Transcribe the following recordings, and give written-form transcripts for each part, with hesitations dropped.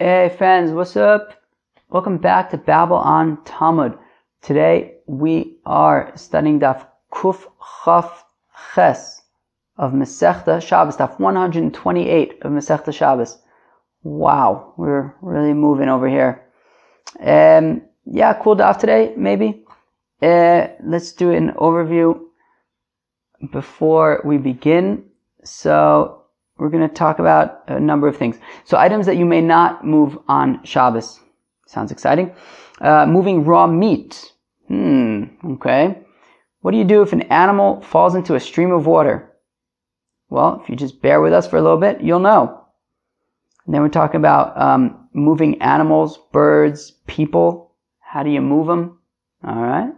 Hey friends, what's up? Welcome back to Babel on Talmud. Today we are studying Daf Kuf Chaf Ches of Masechta Shabbos, Daf 128 of Masechta Shabbos. Wow, we're really moving over here. Yeah, cool Daf today, maybe. Let's do an overview before we begin. So we're going to talk about a number of things. So items that you may not move on Shabbos. Sounds exciting. Moving raw meat. Okay. What do you do if an animal falls into a stream of water? Well, if you just bear with us for a little bit, you'll know. And then we're talking about moving animals, birds, people. How do you move them? All right.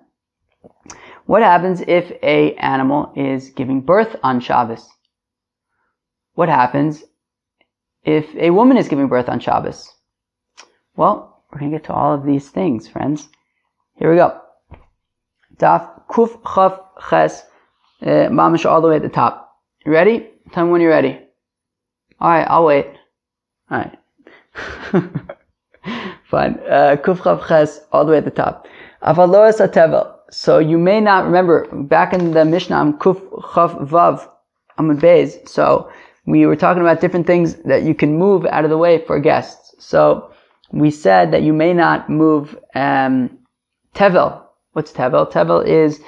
What happens if an animal is giving birth on Shabbos? What happens if a woman is giving birth on Shabbos? Well, we're going to get to all of these things, friends. Here we go. Daf Kuf Chaf Ches, mamash all the way at the top. You ready? Tell me when you're ready. Alright, I'll wait. Alright. Fine. Kuf Chaf Ches, all the way at the top. Avaloas Atevel. So you may not remember, back in the Mishnah, Kuf Chaf Vav, Amud Beis. So we were talking about different things that you can move out of the way for guests. So we said that you may not move tevel. What's tevel? Tevel is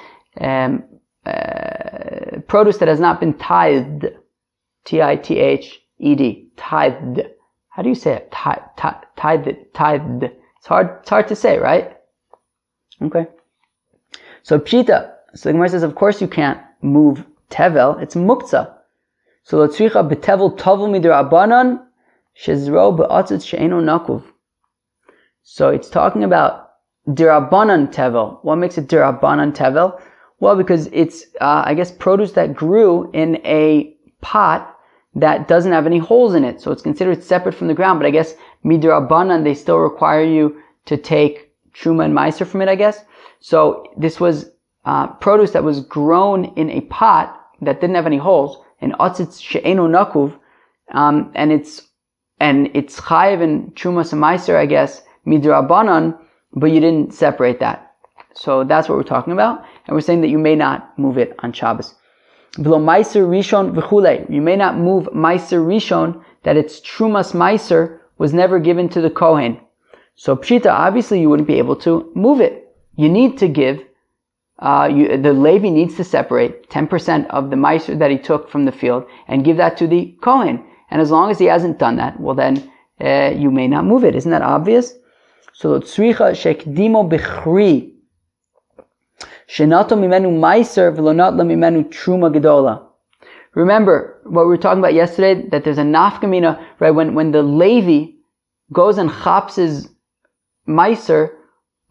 produce that has not been tithed. T-I-T-H-E-D. Tithed. How do you say it? Tithed. It's hard to say, right? Okay. So pshita. So the Gemara says, of course you can't move tevel. It's muktzah. So lotzricha betevel tovel midrabanan shezro be'atzitz she'eno nakuv. So it's talking about dirabanan tevel. What makes it dirabanan tevel? Well, because it's I guess produce that grew in a pot that doesn't have any holes in it, so it's considered separate from the ground. But I guess midrabanan they still require you to take truma and meiser from it. I guess so. This was produce that was grown in a pot that didn't have any holes. And atzitz she'eno nakuv, and it's chayiv and trumas and meiser, I guess, midrabanan, but you didn't separate that. So that's what we're talking about, and we're saying that you may not move it on Shabbos. V'lo meiser rishon v'chulei. You may not move meiser rishon, that its trumas meiser was never given to the kohen. So pshita, obviously you wouldn't be able to move it. You need to give. The Levi needs to separate 10% of the meiser that he took from the field and give that to the Kohen. And as long as he hasn't done that, well then, you may not move it. Isn't that obvious? So, tzricha shekdimo bechri shenato mimenu meiser v'lo mimenu truma gedola. Remember what we were talking about yesterday, that there's a nafkamina, right? When the Levi goes and chaps his meiser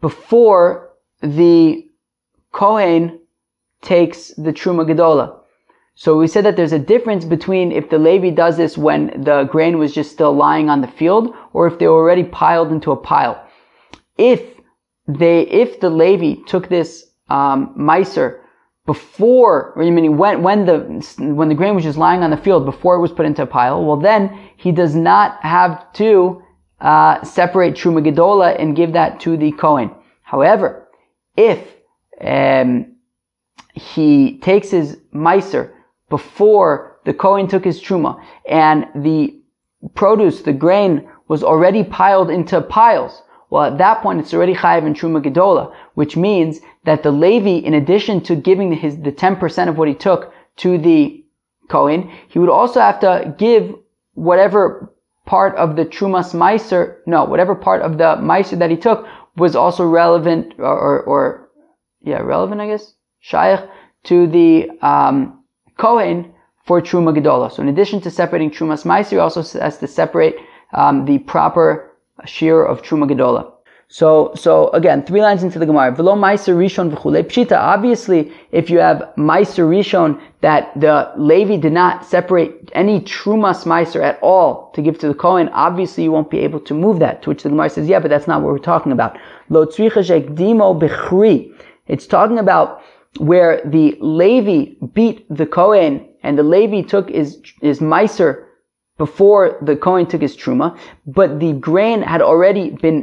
before the Kohen takes the Truma Gedola. So we said that there's a difference between if the Levi does this when the grain was just still lying on the field, or if they were already piled into a pile. If the Levi took this meiser before, when the grain was just lying on the field before it was put into a pile, well then he does not have to separate Truma Gedola and give that to the Kohen. However, if he takes his meiser before the Kohen took his truma, and the produce, the grain, was already piled into piles. Well, at that point, it's already chayiv in truma gedola, which means that the Levi, in addition to giving the 10% of what he took to the Kohen, he would also have to give whatever part of the trumas meiser, whatever part of the meiser that he took was also relevant, relevant, I guess, shaykh, to the Kohen for Truma Gedola. So in addition to separating Trumas Meiser, he also has to separate the proper shear of Truma Gedola. So again, 3 lines into the Gemara. V'lo Meiser Rishon v'chulei Pshita. Obviously, if you have Meiser Rishon, that the Levi did not separate any Trumas Meiser at all to give to the Kohen, obviously you won't be able to move that. To which the Gemara says, yeah, but that's not what we're talking about. Lo tzricha shekdimo bechri. It's talking about where the Levi beat the Kohen, and the Levi took his Meiser before the Kohen took his truma, but the grain had already been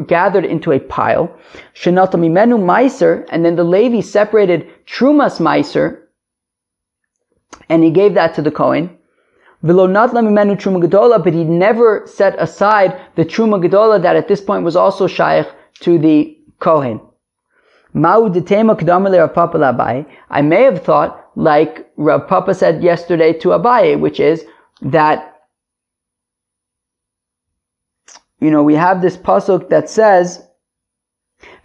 gathered into a pile. Shenata mimenu meiser, and then the Levi separated trumas meiser, and he gave that to the Kohen. V'lo natla mimenu truma gedola, but he never set aside the truma gedola that at this point was also shaykh to the Kohen. Ma'u detema kedama le Rav Papa l'Abaye. I may have thought, like Rav Papa said yesterday to Abaye, which is that, we have this pasuk that says,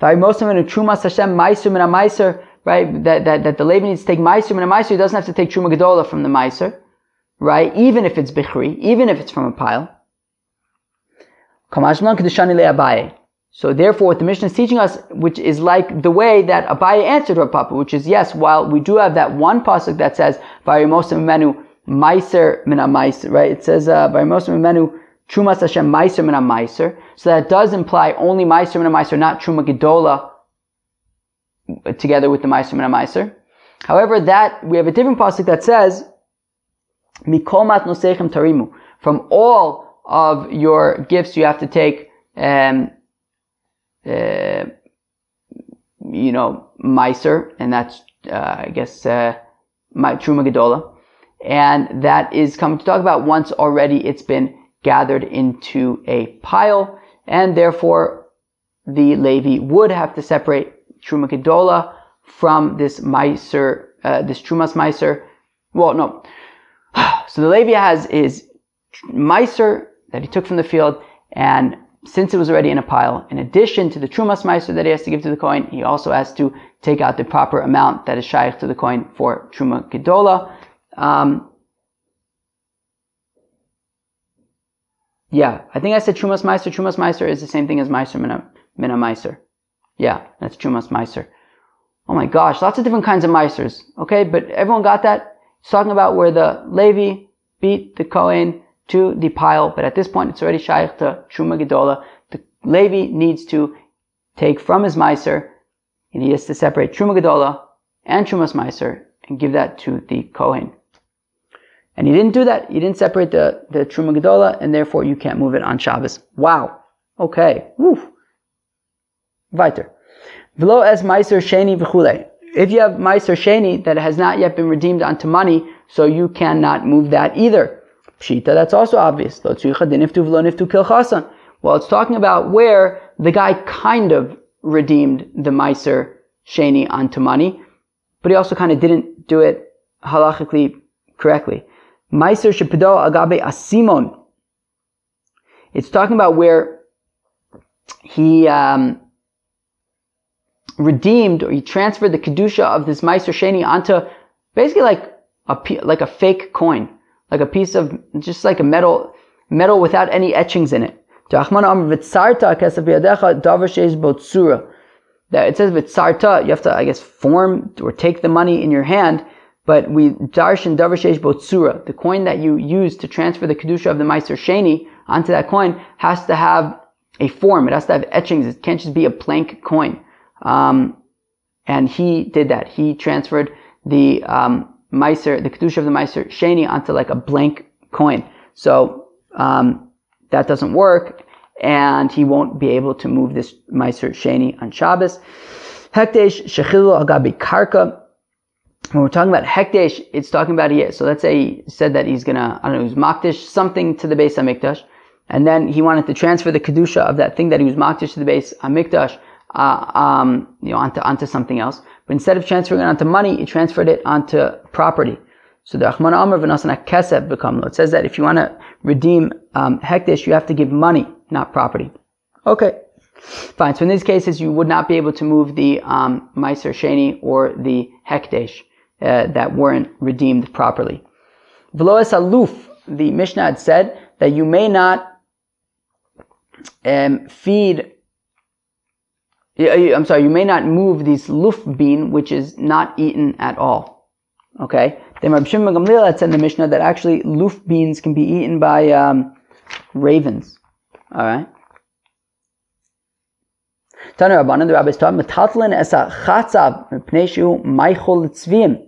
"V'ayimosim in trumas Hashem ma'aser min ha'ma'aser," right? That the Levi needs to take ma'aser min ha'ma'aser. He doesn't have to take truma gedola from the ma'aser, right? Even if it's bichri, even if it's from a pile. Kamashman kedeshani le Abaye. So therefore, what the Mishnah is teaching us, which is like the way that Abaye answered Rav Papa, which is, yes, while we do have that one pasuk that says, "V'ayimosim menu ma'aser min ha'ma'aser," right? It says, "V'ayimosim menu trumas Hashem ma'aser min ha'ma'aser." So that does imply only ma'aser min ha'ma'aser, not truma gedola, together with the ma'aser min ha'ma'aser. However, that we have a different pasuk that says, "Mikol matnosechem tarimu." From all of your gifts, you have to take, meiser, and that's, my truma gedola, and that is coming to talk about once already it's been gathered into a pile, and therefore the Levi would have to separate truma gedola from this meiser, this trumas meiser. Well, no. So the Levi has his meiser that he took from the field, and since it was already in a pile, in addition to the trumas meiser that he has to give to the Kohen, he also has to take out the proper amount that is shaykh to the Kohen for truma gedola. I think I said trumas meiser. Trumas meiser is the same thing as meiser min ha'meiser. Yeah, that's trumas meiser. Oh my gosh, lots of different kinds of meisers. Okay, but everyone got that? It's talking about where the Levi beat the Kohen to the pile, but at this point it's already shaykh to truma gedola. The Levi needs to take from his meiser, and he has to separate truma gedola and trumas meiser and give that to the Kohen. And he didn't do that. He didn't separate the truma gedola, and therefore you can't move it on Shabbos. Wow. Okay. Woo. Weiter. V'lo es meiser sheni v'chulei. If you have meiser sheni that has not yet been redeemed onto money, so you cannot move that either. Pshita, that's also obvious. Well, it's talking about where the guy kind of redeemed the meiser sheni onto money, but he also kind of didn't do it halachically correctly. Meiser shepedo agabe asimon. It's talking about where he redeemed, or he transferred the kedusha of this meiser sheni onto basically like a fake coin. Like a piece of, just like a metal without any etchings in it. That it says v'tzarta, you have to, I guess, form or take the money in your hand, but we darshan davar sheish botsura, the coin that you use to transfer the kedusha of the meiser sheni onto that coin has to have a form. It has to have etchings. It can't just be a blank coin. And he did that. He transferred the meiser, the kedusha of the meiser sheni onto like a blank coin. So that doesn't work, and he won't be able to move this meiser sheni on Shabbos. Hekdesh shechilu agabi karka. When we're talking about hekdesh, it's talking about here. So let's say he said that he's gonna, he's makdish something to the Beis Hamikdash, and then he wanted to transfer the kedusha of that thing that he was makdish to the Beis Hamikdash, onto something else. But instead of transferring it onto money, he transferred it onto property. So the Achman Amr v'nasana kesef bekamlo. It says that if you want to redeem hekdesh, you have to give money, not property. Okay, fine. So in these cases, you would not be able to move the meiser sheni or the hekdesh that weren't redeemed properly. V'lo es aluf, the Mishnah had said that you may not you may not move this luf bean, which is not eaten at all. Okay? Then Rabbi Shimon ben Gamliel had said in the Mishnah that actually luf beans can be eaten by ravens. Alright? Tana Rabbanan, the rabbis taught, Metatlin esa chatzav pneishu maichol tzvim.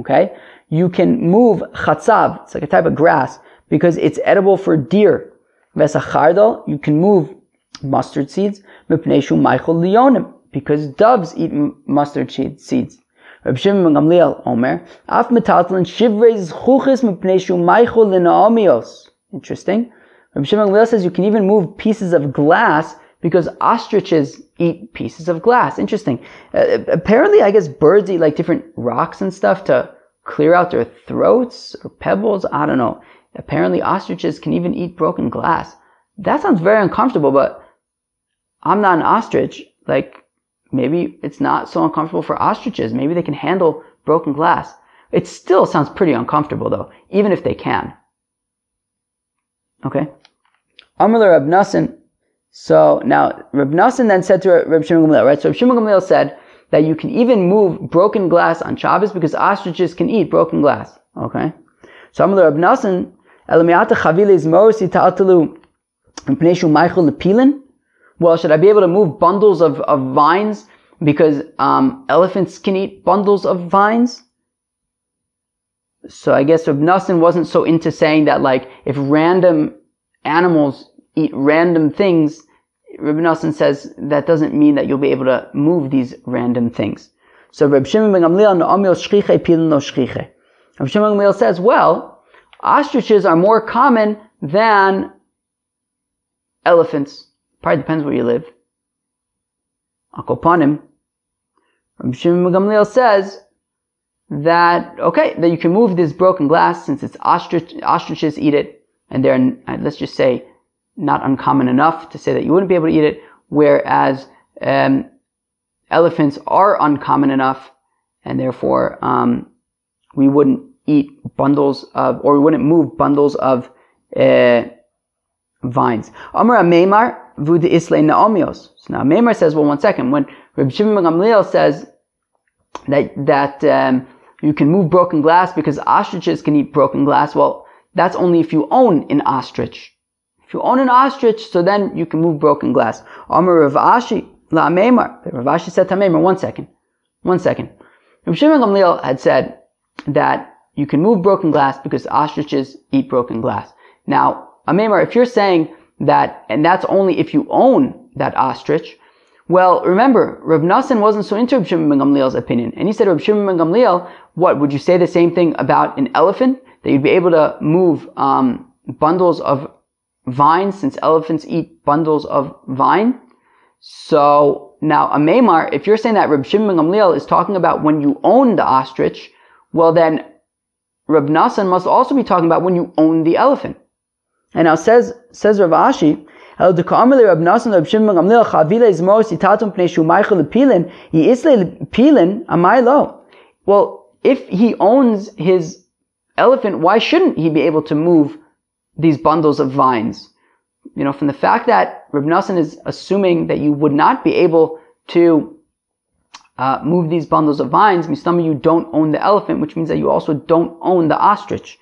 Okay? You can move chatzav, it's like a type of grass, because it's edible for deer. Vesachardal, you can move mustard seeds, because doves eat mustard seeds. Reb Shimon ben Gamliel Omer, Af metaltalin shivrei zchuchis mipnei shu maichol linaomios. Interesting. Reb Shimon ben Gamliel says you can even move pieces of glass because ostriches eat pieces of glass. Interesting. Apparently, I guess birds eat like different rocks and stuff to clear out their throats or pebbles. I don't know. Apparently, ostriches can even eat broken glass. That sounds very uncomfortable, but I'm not an ostrich. Like, maybe it's not so uncomfortable for ostriches. Maybe they can handle broken glass. It still sounds pretty uncomfortable though, even if they can. Okay. Amr Reb Nassan. So now, Reb Nassan then said to Reb Shimon Gamliel, right? So Reb Shimon Gamliel said that you can even move broken glass on Shabbos because ostriches can eat broken glass. Okay. So Amr Reb Nassan, Elamiata chaviles moros italtalu mpnei shu maichol lepilin. Well, should I be able to move bundles of vines because elephants can eat bundles of vines? So I guess Reb Nassan wasn't so into saying that, like, if random animals eat random things, Reb Nassan says that doesn't mean that you'll be able to move these random things. So Reb Shimon ben Gamliel no'amil shchiche pilin no shchiche. Reb Shimon ben Gamliel says, well, ostriches are more common than elephants. Probably depends where you live. Akopanim. Rabbi Shimon ben Gamliel says that, okay, that you can move this broken glass since it's ostriches eat it, and they're, let's just say, not uncommon enough to say that you wouldn't be able to eat it, whereas elephants are uncommon enough, and therefore we wouldn't eat bundles of, or we wouldn't move bundles of vines. Amar Meimar Vud Islay Naomios. So now Meimar says, well, one second. When Rabbi Shimon ben Gamliel says that you can move broken glass because ostriches can eat broken glass, well, that's only if you own an ostrich. If you own an ostrich, so then you can move broken glass. Amar Rav Ashi La Meimar. Rav Ashi said to Meimar, one second. Rabbi Shimon ben Gamliel had said that you can move broken glass because ostriches eat broken glass. Now, Meimar, if you're saying that, and that's only if you own that ostrich, well, remember, Reb Nassan wasn't so into Reb Shimon ben Gamliel's opinion. And he said, Reb Shimon ben Gamliel, what, would you say the same thing about an elephant? That you'd be able to move bundles of vines since elephants eat bundles of vine? So, now, Meimar, if you're saying that Reb Shimon ben Gamliel is talking about when you own the ostrich, well then, Reb Nassan must also be talking about when you own the elephant. And now says Rav Ashi, well, if he owns his elephant, why shouldn't he be able to move these bundles of vines? You know, from the fact that Rav Nassan is assuming that you would not be able to move these bundles of vines, Mistama, you don't own the elephant, which means that you also don't own the ostrich.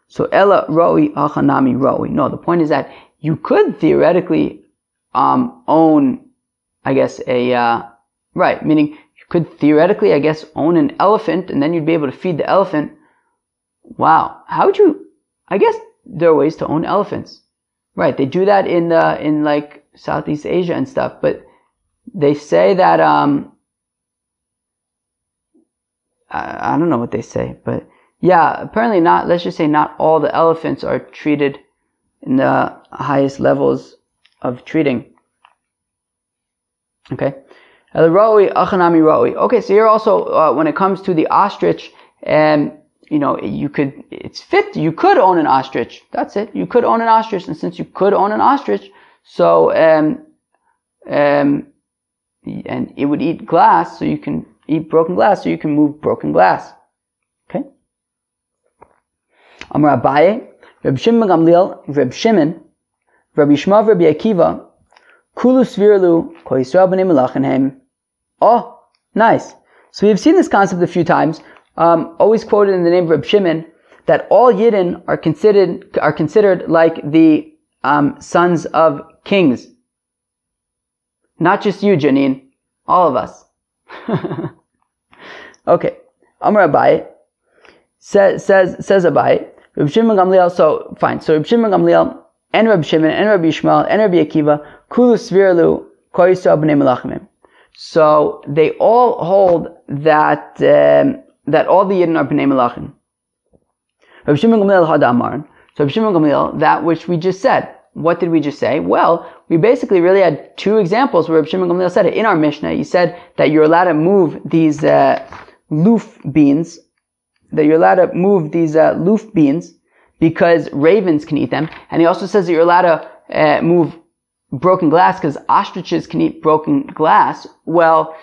So Ella Roi Achanami Roi. No, the point is that you could theoretically own, I guess, right, meaning you could theoretically, I guess, own an elephant and then you'd be able to feed the elephant. Wow. How would you, I guess there are ways to own elephants. Right, they do that in like Southeast Asia and stuff, but they say that, I don't know what they say, but yeah, apparently not, let's just say not all the elephants are treated in the highest levels of treating. Okay. Okay, so here also, when it comes to the ostrich, you know, you could own an ostrich. That's it. You could own an ostrich, and since you could own an ostrich, so, and it would eat glass, so you can eat broken glass, so you can move broken glass. Okay? Amar Abaye, Reb Shimon Gamliel, Reb Shimon, Rabbi Yishmael, Rabbi Akiva, Kulu Svirlu, Ko Yisrael B'nei Melachenhem. Oh, nice. So we've seen this concept a few times, always quoted in the name of Reb Shimon, that all Yidden are considered like the sons of kings. Not just you, Janine, all of us. Okay. Amar Abaye says Abaye, Reb Shimon Gamliel, so fine. So Reb Shimon Gamliel, and Reb Shimon, and Reb Yishmael, and Reb Akiva, Kulu Svirlu, Kol Yisrael B'nei Melachim. So they all hold that that all the Yidden are B'nei Melachim. Reb Shimon Gamliel had Amaran. So Reb Shimon Gamliel, that which we just said. What did we just say? Well, we basically really had two examples where Reb Shimon Gamliel said it. In our Mishnah, he said that you're allowed to move these loof beans, because ravens can eat them. And he also says that you're allowed to move broken glass because ostriches can eat broken glass. Well,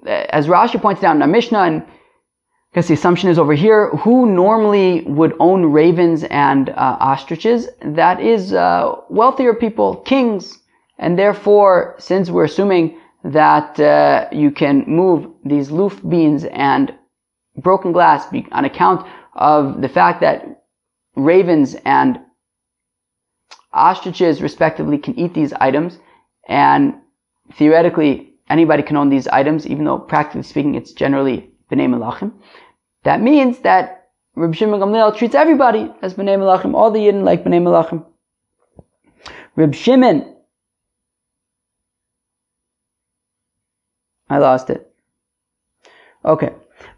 as Rashi pointed out in our Mishnah, and I guess the assumption is over here, who normally would own ravens and ostriches? That is wealthier people, kings. And therefore, since we're assuming that you can move these loof beans and broken glass on account of the fact that ravens and ostriches respectively can eat these items, and theoretically anybody can own these items, even though practically speaking it's generally B'nei Melachim. That means that Reb Shimon Gamliel treats everybody as B'nei Melachim, all the Yidden like B'nei Melachim. Reb Shimon, I lost it. Okay.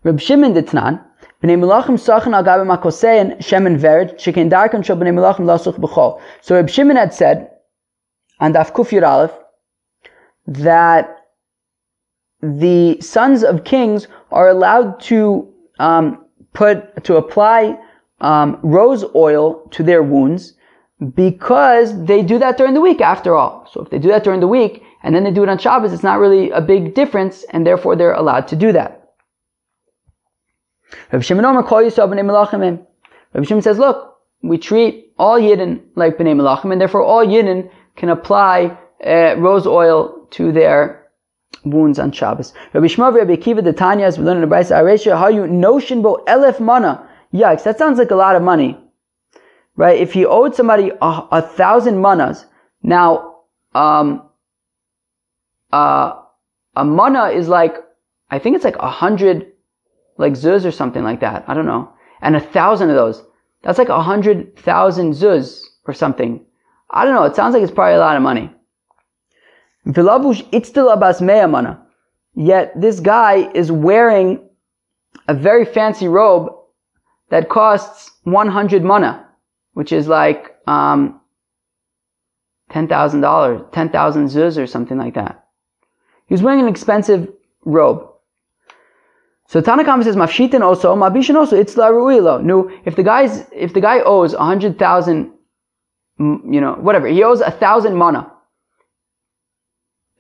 Reb Shimon Ditnan, B'nei Melachim sachin al gabe makosein shemen vered shekein darkan shel B'nei Melachim lasuch b'chol. So Reb Shimon had said on Daf Kuf Yud Aleph that the sons of kings are allowed to apply rose oil to their wounds because they do that during the week after all. So if they do that during the week and then they do it on Shabbos, it's not really a big difference, and therefore they're allowed to do that. Reb Shimon Omer Kol Yisrael B'nei Melachim. Reb Shimon says, look, we treat all Yidden like B'nei Melachim, and therefore all Yidden can apply rose oil to their wounds on Shabbos. Rabbi Shmuel, Rabbi Akiva, the Tanya, as we learned in the Brayso, Aresha, how you notion bo 1,000 mana. Yikes, that sounds like a lot of money, right? If he owed somebody 1,000 manas, now a mana is like, I think it's like 100 like zuz or something like that. I don't know. And 1,000 of those, that's like 100,000 zuz or something. I don't know. It sounds like it's probably a lot of money. Yet this guy is wearing a very fancy robe that costs 100 mana, which is like $10,000, 10,000 zuz or something like that. He's wearing an expensive robe. So Tanakam says mafshitin also, mabishin also. It's la ruilo. No, if the guy owes 100,000, whatever, he owes 1,000 mana.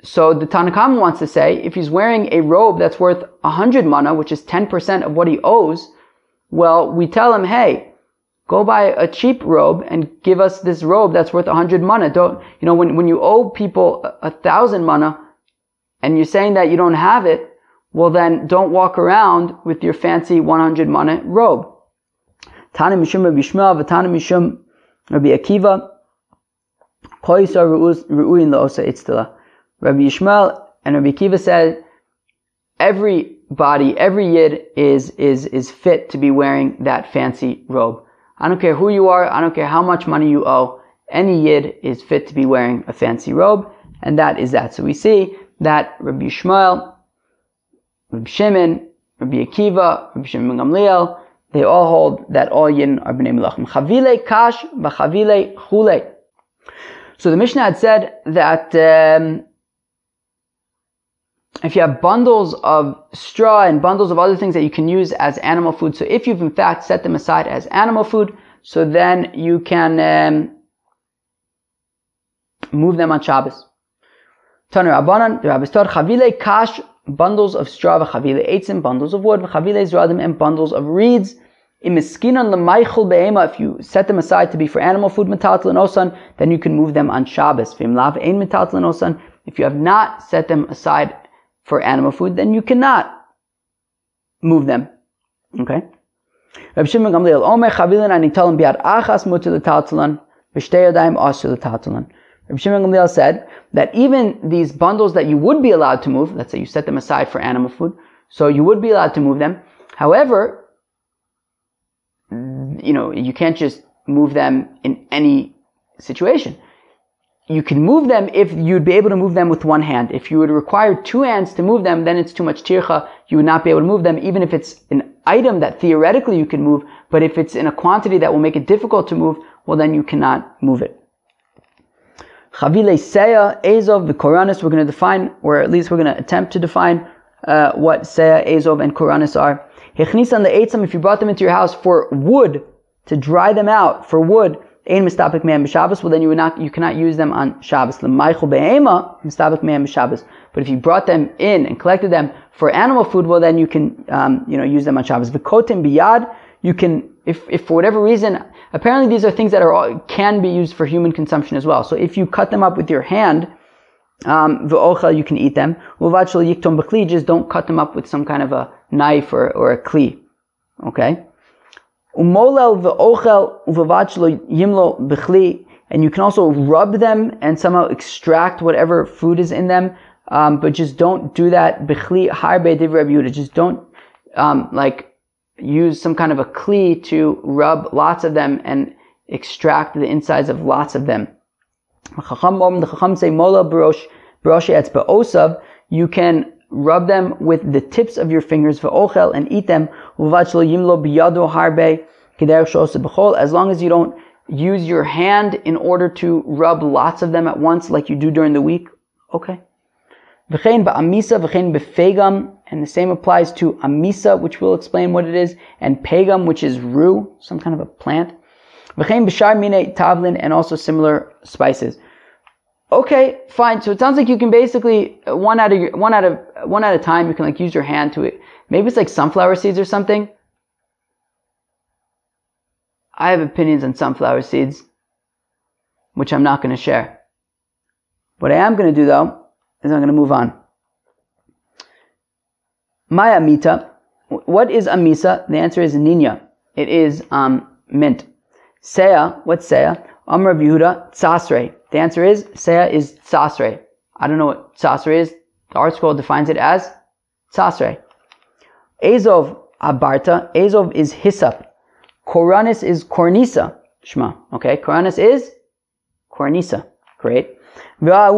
So the Tanakam wants to say, if he's wearing a robe that's worth 100 mana, which is 10% of what he owes, well, we tell him, hey, go buy a cheap robe and give us this robe that's worth 100 mana. Don't, when you owe people 1,000 mana and you're saying that you don't have it, well then don't walk around with your fancy 100 mana robe. Tana mishum Rabbi Shmuel, v'tana mishum Rabbi Akiva, kol yisrael ru'uyin la'osa itztila. Rabbi Yishmael and Rabbi Akiva said, every Yid is fit to be wearing that fancy robe. I don't care who you are, I don't care how much money you owe, any Yid is fit to be wearing a fancy robe, and that is that. So we see that Rabbi Yishmael, Rabbi Shimon, Rabbi Akiva, Rabbi Shimon Gamliel, they all hold that all Yidden are B'nei Melachim. Chavile kash b'chavile chule. So the Mishnah had said that if you have bundles of straw and bundles of other things that you can use as animal food, so if you've in fact set them aside as animal food, so then you can move them on Shabbos. Taner Rabbanan, the Rabbis taught, Chavile kash, bundles of straw, v'chavile eitzim, bundles of wood, v'chavile zradim, and bundles of reeds. Imiskinan l'maychul be'ema, if you set them aside to be for animal food, metal l'nosan, then you can move them on Shabbos. V'im lav ein metal l'nosan, if you have not set them aside for animal food, then you cannot move them. Okay? Reb Shimon Gamliel Omer Chavilan anitalim biad achas muter l'taltalan v'shtei yadayim asur l'taltalan. Reb Shimon Gamliel said that even these bundles that you would be allowed to move, let's say you set them aside for animal food, so you would be allowed to move them. However, you can't just move them in any situation. You can move them if you'd be able to move them with one hand. If you would require two hands to move them, then it's too much tircha. You would not be able to move them, even if it's an item that theoretically you can move. But if it's in a quantity that will make it difficult to move, well, then you cannot move it. Chavile seya, ezov, the koranis, we're going to define, or at least we're going to attempt to define what seya, ezov, and koranis are. Hechnisan le'etzam, if you brought them into your house for wood, to dry them out for wood, ein mistapik me'em b'Shabbos, well then you cannot use them on Shabbos. L'maychel be'ema, mistapik me'em b'Shabbos. But if you brought them in and collected them for animal food, well then you can, use them on Shabbos. V'kotim biyad, you can, if for whatever reason, apparently these are things that can be used for human consumption as well. So if you cut them up with your hand, v'ochel, you can eat them. Uvad shel yiktom b'kli, just don't cut them up with some kind of a knife or a kli. Okay? Umolel v'ochel uvad shel yimlo b'kli, and you can also rub them and somehow extract whatever food is in them, but just don't do that b'kli harbe divrei Rabbi Yehuda. Just don't use some kind of a kli to rub lots of them and extract the insides of lots of them. The Chacham say mola b'rosh etzba osav. You can rub them with the tips of your fingers v'ochel and eat them. Uvad shelo yimlo biyado harbe kederech she'osa b'chol. As long as you don't use your hand in order to rub lots of them at once, like you do during the week. Okay. V'chein ba'amisa v'chein b'fegam, and the same applies to amisa, which we'll explain what it is, and pegam, which is rue, some kind of a plant. V'chein b'shar minei tavlin, and also similar spices. Okay, fine. So it sounds like you can basically one at a time. You can use your hand to it. Maybe it's like sunflower seeds or something. I have opinions on sunflower seeds, which I'm not going to share. What I am going to do though is I'm going to move on. My amita. What is amisa? The answer is ninya. It is mint. Seya. What's seya? Amr Yehuda tzasrei. The answer is seya is tzasrei. I don't know what tzasrei is. The Art Scroll defines it as tzasrei. Ezov abarta. Ezov is hyssop. Koranis is kornisa. Shema. Okay. Koranis is kornisa. Great. Well,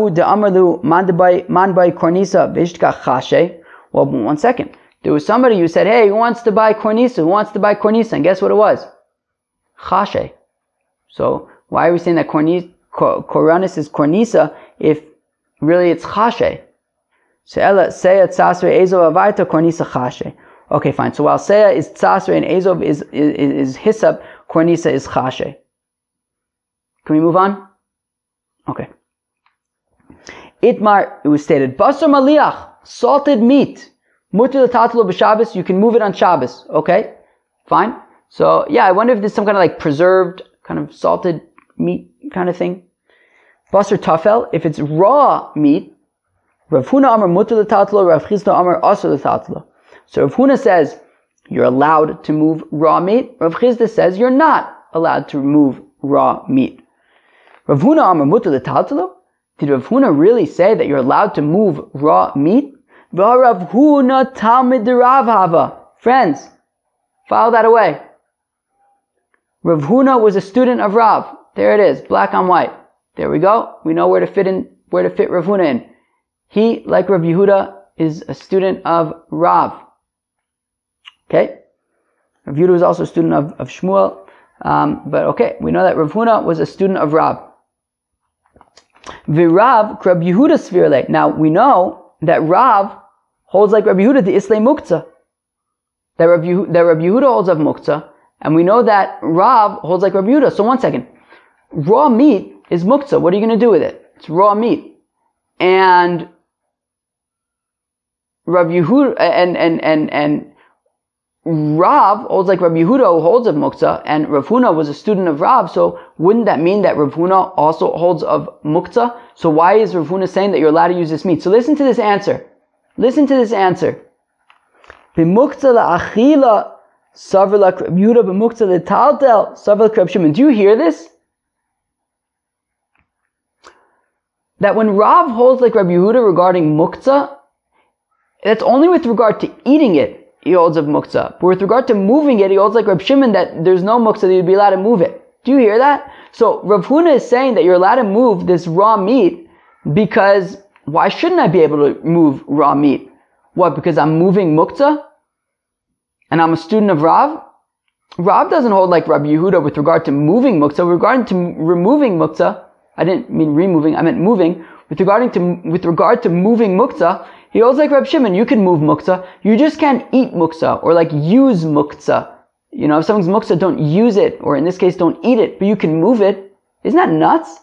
one second. There was somebody who said, hey, who wants to buy kornisa? Who wants to buy kornisa? And guess what it was? Chashe. So why are we saying that koranis is kornisa if really it's chashe? So ela seya tzasre ezov avarta kornisa chashe. Okay, fine. So while seya is tzasre and ezov is hyssop, kornisa is chashe. Can we move on? Okay. Itmar, it was stated, basar maliach, salted meat, mutar l'tatlo b'Shabbos, you can move it on Shabbos. Okay, fine. So yeah, I wonder if there's some kind of preserved, kind of salted meat kind of thing. Basar tafel, if it's raw meat, Rav Huna Amar mutar l'tatlo, Rav Chisda Amar asur l'tatlo. So Rav Huna says you're allowed to move raw meat. Rav Chisda says you're not allowed to move raw meat. Rav Huna Amar mutar l'tatlo. Did Rav Huna really say that you're allowed to move raw meat? Rav Huna Talmid Rav Hava. Friends, file that away. Rav Huna was a student of Rav. There it is, black on white. There we go. We know where to fit Rav Huna in. He, like Rav Yehuda, is a student of Rav. Okay? Rav Yehuda was also a student of Shmuel. But okay, we know that Rav Huna was a student of Rav. V'Rav Rabbi Yehuda svirle. Now we know that Rav holds like Rabbi Yehuda the Islay Muktzah. That Rabbi Yehuda holds of Muktzah, and we know that Rav holds like Rabbi Yehuda. So one second, raw meat is Muktzah. What are you going to do with it? It's raw meat, and Rabbi Yehuda and Rav holds like Rabbi Yehuda who holds of Muktzah, and Rav Huna was a student of Rav, so wouldn't that mean that Rav Huna also holds of Muktzah? So why is Rav Huna saying that you're allowed to use this meat? So listen to this answer. Listen to this answer. B'muktzah la'achila savar la'Rab Yehuda, b'muktzah le'taltel savar la'Rab Shimon. Do you hear this? That when Rav holds like Rabbi Yehuda regarding Muktzah, that's only with regard to eating it. he holds of muktzah. But with regard to moving it, he holds like Reb Shimon that there's no muktzah, that you'd be allowed to move it. Do you hear that? So Rav Huna is saying that you're allowed to move this raw meat because why shouldn't I be able to move raw meat? What, because I'm moving muktzah? And I'm a student of Rav? Rav doesn't hold like Rabbi Yehuda with regard to moving muktzah. With regard to removing muktzah, I didn't mean removing, I meant moving. With regard to moving muktzah, he holds like Reb Shimon, you can move muktzah. You just can't eat muktzah or like use muktzah. You know, if someone's muktzah, don't use it, or in this case, don't eat it, but you can move it. Isn't that nuts?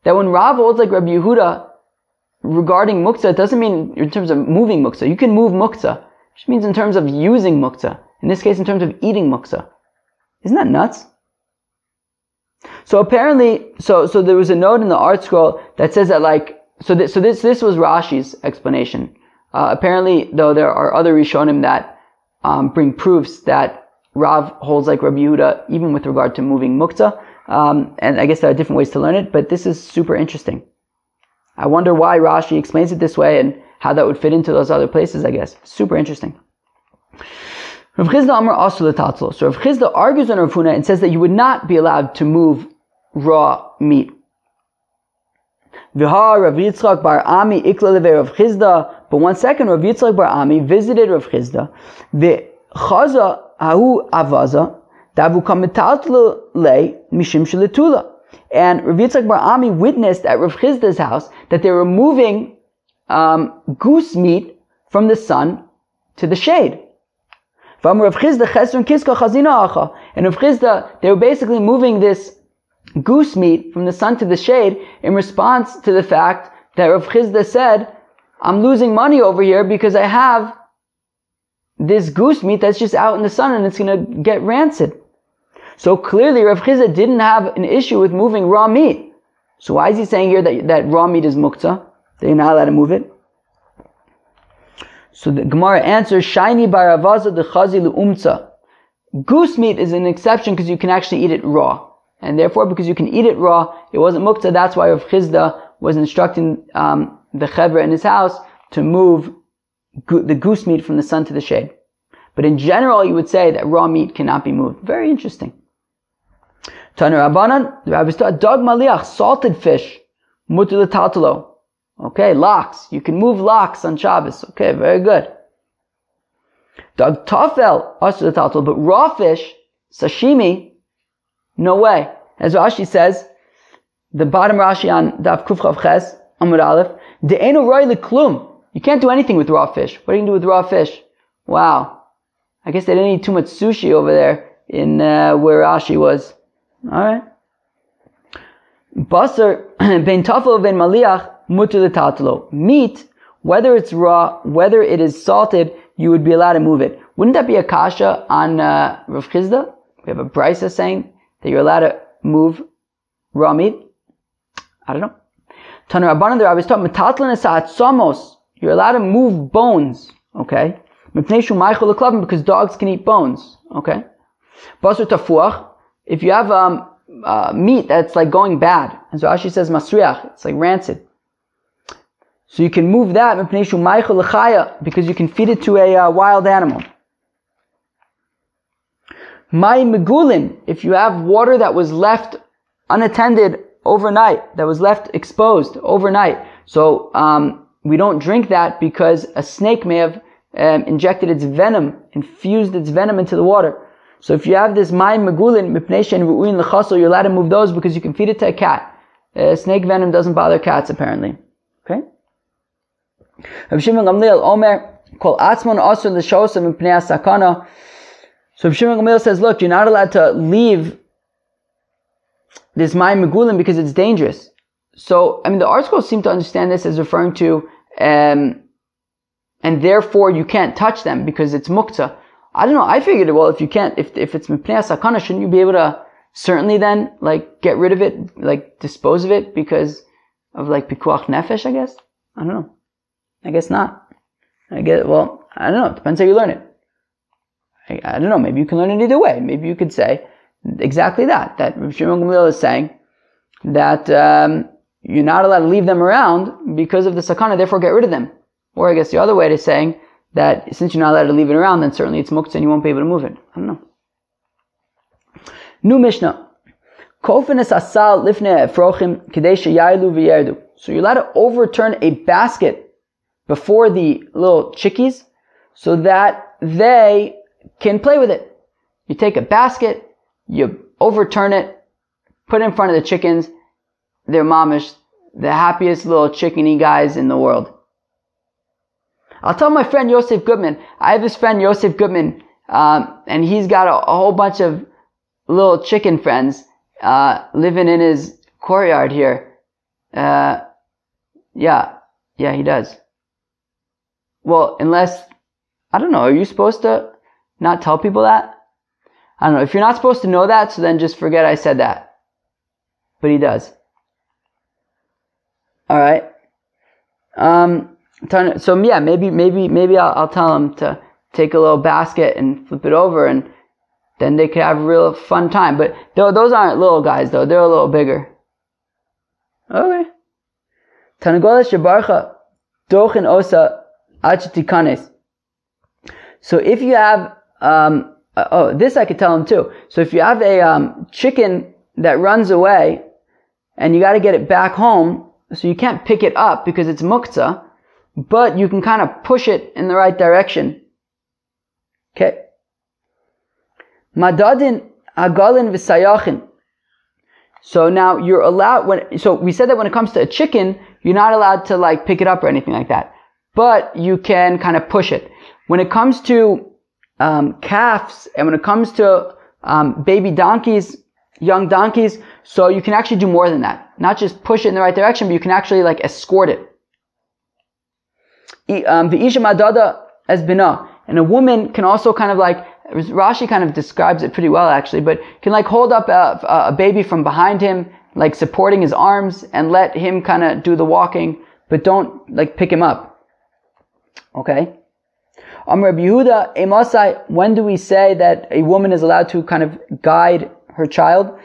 That when Rav holds like Rabbi Yehuda regarding muktzah, it doesn't mean in terms of moving muktzah. You can move muktzah. It just means in terms of using muktzah. In this case, in terms of eating muktzah. Isn't that nuts? So apparently, so there was a note in the art scroll that says that like, this was Rashi's explanation. Apparently, though, there are other Rishonim that bring proofs that Rav holds like Rabbi Yehuda, even with regard to moving muktzah. And I guess there are different ways to learn it, but this is super interesting. I wonder why Rashi explains it this way and how that would fit into those other places, I guess. Super interesting. Rav Chizda Amar Asul L'Tatzlo. So Rav Chizda argues on Rav Huna and says that you would not be allowed to move raw meat. V'ha Rav Yitzchak Bar Ami Ikla Levei Rav Chizda. But one second, Rav Yitzchak Bar Ami visited Rav Chizda. V'chaza Ahu Avaza Davu Kamitatlu Le Mishim Shalitula. And Rav Yitzchak Bar Ami witnessed at Rav Chizda's house that they were moving goose meat from the sun to the shade. And Rav Chizda, they were basically moving this goose meat from the sun to the shade in response to the fact that Rav Chizda said, I'm losing money over here because I have this goose meat that's just out in the sun and it's going to get rancid. So clearly Rav Chizda didn't have an issue with moving raw meat. So why is he saying here that raw meat is muktzah? That you're not allowed to move it? So the Gemara answers, Shaini baravaza de chazi le'umtza. Goose meat is an exception because you can actually eat it raw. And therefore, because you can eat it raw, it wasn't muktzah. That's why Rav Chizda was instructing the chevra in his house to move the goose meat from the sun to the shade. But in general, you would say that raw meat cannot be moved. Very interesting. Tanu Rabbanan, the rabbis taught, dog maliach, salted fish, mutu l'taltalo. Okay, lox. You can move lox on Shabbos. Okay, very good. Dog tafel, asur l'taltalo. But raw fish, sashimi, no way. As Rashi says, the bottom Rashi on Daf Kuf Chav Ches, Amud Aleph, de'enu roi l'klum. You can't do anything with raw fish. What do you can do with raw fish? Wow. I guess they didn't eat too much sushi over there in where Rashi was. Alright. Basar, ben tafel ben maliach, mutu l'tatlo. Meat, whether it's raw, whether it is salted, you would be allowed to move it. Wouldn't that be a kasha on Rav Chizda? We have a brisa saying that you're allowed to move raw meat. I don't know. Tanu Rabbanan, the rabbis taught, metatlan esat somos. You're allowed to move bones. Okay. Because dogs can eat bones. Okay. Basar tafuach. If you have meat that's like going bad, and so Rashi says masriach, it's like rancid. So you can move that because you can feed it to a wild animal. Mai megulin, if you have water that was left unattended overnight, that was left exposed overnight, so we don't drink that because a snake may have injected its venom, infused its venom into the water. So if you have this mai megulin mipnei and ru'uin l'chasol, you're allowed to move those because you can feed it to a cat. Snake venom doesn't bother cats apparently. Okay. Rav Shimon Gamliel Omer kol atzmon asur l'shosa mipnei sakana. So Rav Shimon Gamliel says, look, you're not allowed to leave this mai megulin because it's dangerous. So, I mean, the art scrolls seem to understand this as referring to, and therefore you can't touch them because it's muktzah. I don't know, I figured, well, if you can't, if it's mipnei sakana, shouldn't you be able to certainly then, like, get rid of it, like, dispose of it because of, like, pikuach nefesh, I guess? I don't know. I guess not. I don't know, it depends how you learn it. I don't know, maybe you can learn it either way. Maybe you could say exactly that Rav Shimon Gamliel is saying that you're not allowed to leave them around because of the sakana, therefore get rid of them. Or I guess the other way is saying that since you're not allowed to leave it around, then certainly it's muktzah and you won't be able to move it. I don't know. New Mishnah. Kofenes asal lifnei efrochim kedei sheyarlu v'yerdu. So you're allowed to overturn a basket before the little chickies so that they can play with it. You take a basket, you overturn it, put it in front of the chickens. They're mamish, the happiest little chickeny guys in the world. I'll tell my friend Yosef Goodman. I have this friend Yosef Goodman, and he's got a whole bunch of little chicken friends living in his courtyard here. Yeah, he does. Well, unless, I don't know, are you supposed to not tell people that? I don't know. If you're not supposed to know that, so then just forget I said that. But he does. Alright. So yeah, maybe I'll tell him to take a little basket and flip it over, and then they could have a real fun time. But those aren't little guys though, they're a little bigger. Okay. Tanagola shebarcha dochin osa achitikanes. So if you have, this I could tell him too. So if you have a chicken that runs away and you got to get it back home, so you can't pick it up because it's muktzah, but you can kind of push it in the right direction. Okay. Madadin agalin v'sayachin. So now you're allowed, so we said that when it comes to a chicken, you're not allowed to like pick it up or anything like that. But you can kind of push it. When it comes to calves, and when it comes to baby donkeys, young donkeys, so you can actually do more than that. Not just push it in the right direction, but you can actually like escort it. V'isha madada as bina. And a woman can also kind of like, Rashi kind of describes it pretty well actually, but can like hold up a baby from behind him, like supporting his arms, and let him kind of do the walking, but don't like pick him up. Okay? Rabbi Yehuda, Emasai, when do we say that a woman is allowed to kind of guide her child?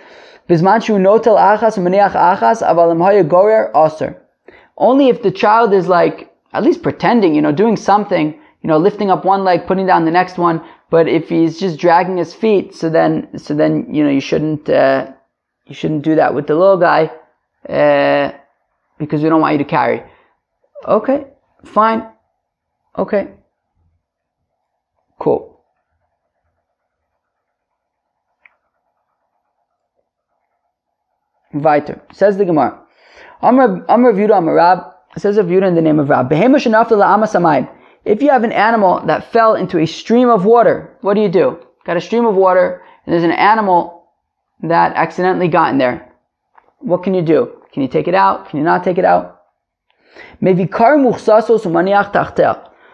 Only if the child is like, at least pretending, doing something, lifting up one leg, putting down the next one. But if he's just dragging his feet, so then, you shouldn't do that with the little guy, because we don't want you to carry. Okay, fine. Okay. Cool. Weiter. Says the Gemara. Amr Yehuda Amar Rab. Says Rav Yehuda in the name of Rab. If you have an animal that fell into a stream of water, what do? Got a stream of water, and there's an animal that accidentally got in there. What can you do? Can you take it out? Can you not take it out?